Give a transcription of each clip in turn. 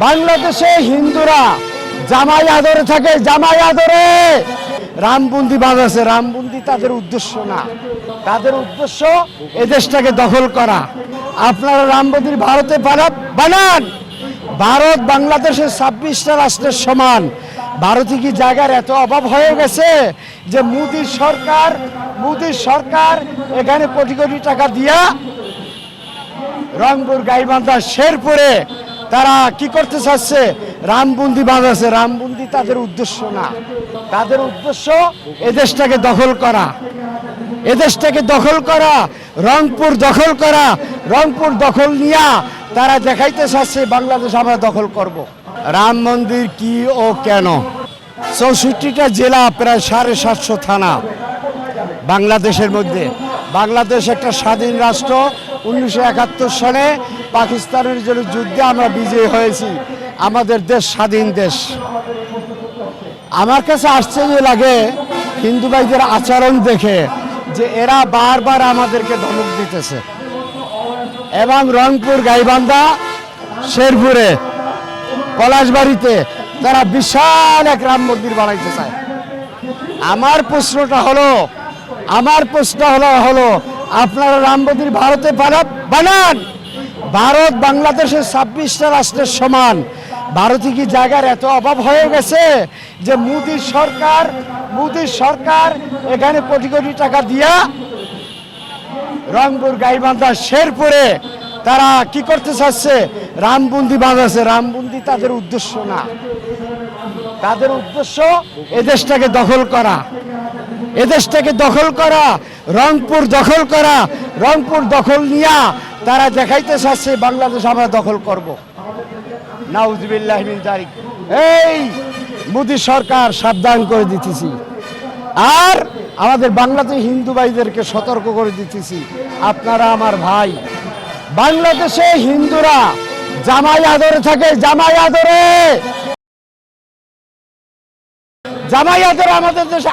বাংলাদেশে হিন্দুরা জামাই আদরে থাকে, জামাই আদরে রামবন্দি বাজাচ্ছে। রামবন্দি তাদের উদ্দেশ্য না, তাদের উদ্দেশ্য এ দেশটাকে দখল করা। আপনারা রামবন্দির ভারতে বানান। ভারত বাংলাদেশের 26টা রাষ্ট্রের সমান। ভারতে কি জায়গার এত অভাব হয়ে গেছে যে মোদির সরকার এখানে কোটি কোটি টাকা দিয়া রংপুর, গাইবান্ধা, শেরপুরে তারা কি করতে চাচ্ছে? রামবন্দি বাজাচ্ছে। রামবন্দি তাদের উদ্দেশ্য না, তাদের উদ্দেশ্য এ দেশটাকে দখল করা, এ দেশটাকে দখল করা, রংপুর দখল করা। রংপুর দখল নিয়া তারা দেখাইতে চাচ্ছে বাংলাদেশ আমরা দখল করব। রাম মন্দির কি ও কেন? 64টা জেলা, প্রায় 750 থানা বাংলাদেশের মধ্যে। বাংলাদেশ একটা স্বাধীন রাষ্ট্র। 1971 সালে পাকিস্তানের জন্য যুদ্ধে আমরা বিজয়ী হয়েছি। আমাদের দেশ স্বাধীন দেশ। আমার কাছে আশ্চর্য লাগে হিন্দু ভাইদের আচরণ দেখে যে এরা বারবার আমাদেরকে ধমক দিতেছে এবং রংপুর, গাইবান্ধা, শেরপুরে, পলাশবাড়িতে তারা বিশাল এক রাম মন্দির বানাইতে চায়। আমার প্রশ্নটা হলো আপনারা রাম মন্দির ভারতে বানান। ভারত বাংলাদেশের 26টা রাষ্ট্রের সমান। ভারতে কি জায়গার এত অভাব হয়ে গেছে যে মোদির সরকার এখানে কোটি কোটি টাকা দিয়া রংপুর, গাইবান্ধা, শেরপুরে তারা কি করতে চাচ্ছে? রামবন্দি বাজাচ্ছে। রামবন্দি তাদের উদ্দেশ্য না, তাদের উদ্দেশ্য এ দেশটাকে দখল করা, এ দেশটাকে দখল করা, রংপুর দখল করা। রংপুর দখল নিয়া তারা দেখাইতে চাচ্ছে বাংলাদেশ আমরা দখল করব। নাউজুবিল্লাহ মিন যালিক। এই মোদি সরকার সাবধান করে দিতেছি, আর আমাদের বাংলাদেশ হিন্দু ভাইদেরকে সতর্ক করে দিতেছি, আপনারা আমার ভাই। বাংলাদেশে হিন্দুরা জামাই আদরে থাকে, জামাই আদরে, জামাই আদরে আমাদের দেশে।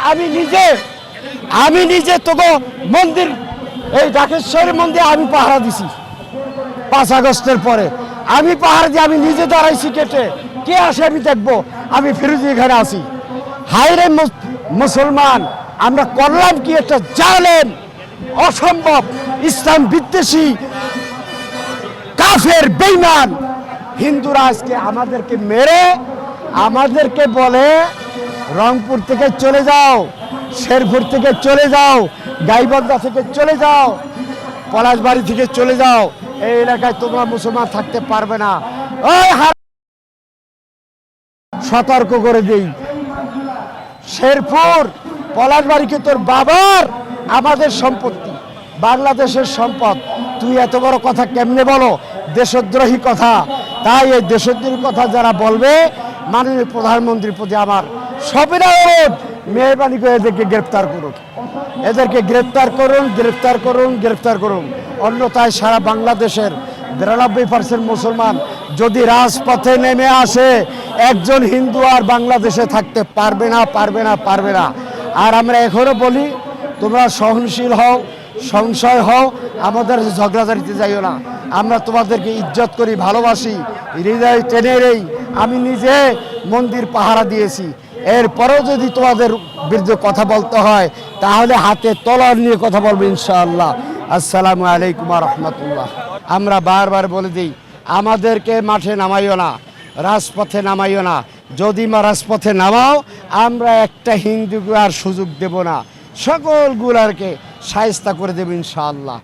আমি নিজে তোকে মন্দির, এই ঢাকেশ্বরী মন্দির আমি পাহারা দিছি 5 আগস্টের পরে। আমি পাহারা দিয়ে আমি নিজে দাঁড়াইছি কেটে, কে আসে আমি দেখবো। আমি ফিরোজি এখানে আছি। হায়রে মুসলমান, আমরা করলাম কি? একটা জালেম, অসম্ভব, ইসলাম বিদ্বেষী, কাফের, বেঈমান হিন্দুরা আজকে আমাদেরকে মেরে আমাদেরকে বলে রংপুর থেকে চলে যাও, শেরপুর থেকে চলে যাও, গাইবান্ধা থেকে চলে যাও, পলাশবাড়ি থেকে চলে যাও, এই এলাকায় তোমরা মুসলমান থাকতে পারবে না। ওই সতর্ক করে দেই, শেরপুর, পলাশবাড়িকে তোর বাবার আমাদের সম্পত্তি, বাংলাদেশের সম্পদ। তুই এত বড় কথা কেমনে বলো? দেশদ্রোহী কথা। তাই এই দেশদ্রোহী কথা যারা বলবে, মাননীয় প্রধানমন্ত্রীর প্রতি আমার সবিনয় অনুরোধ, মেহরবানি করে এদেরকে গ্রেপ্তার করুন, এদেরকে গ্রেপ্তার করুন, গ্রেপ্তার করুন, গ্রেপ্তার করুন। অন্যথায় সারা বাংলাদেশের 93% মুসলমান যদি রাজপথে নেমে আসে, একজন হিন্দু আর বাংলাদেশে থাকতে পারবে না, পারবে না, পারবে না। আর আমরা এখনো বলি, তোমরা সহনশীল হও, সংশয় হও, আমাদের ঝগড়াঝাড়িতে যাইও না। আমরা তোমাদেরকে ইজ্জত করি, ভালোবাসি, হৃদয় টেনে নেই। আমি নিজে মন্দির পাহারা দিয়েছি। এরপরেও যদি তোমাদের বিরুদ্ধে কথা বলতে হয়, তাহলে হাতে তলোয়ার নিয়ে কথা বলবো ইনশাআল্লাহ। আসসালামু আলাইকুম ওয়া রাহমাতুল্লাহ। আমরা বারবার বলে দিই, আমাদেরকে মাঠে নামাইও না, রাজপথে নামাইও না। যদি রাজপথে নামাও, আমরা একটা হিন্দুকে আর সুযোগ দেব না, সকল গুলারকে শায়েস্তা করে দেব ইনশাআল্লাহ।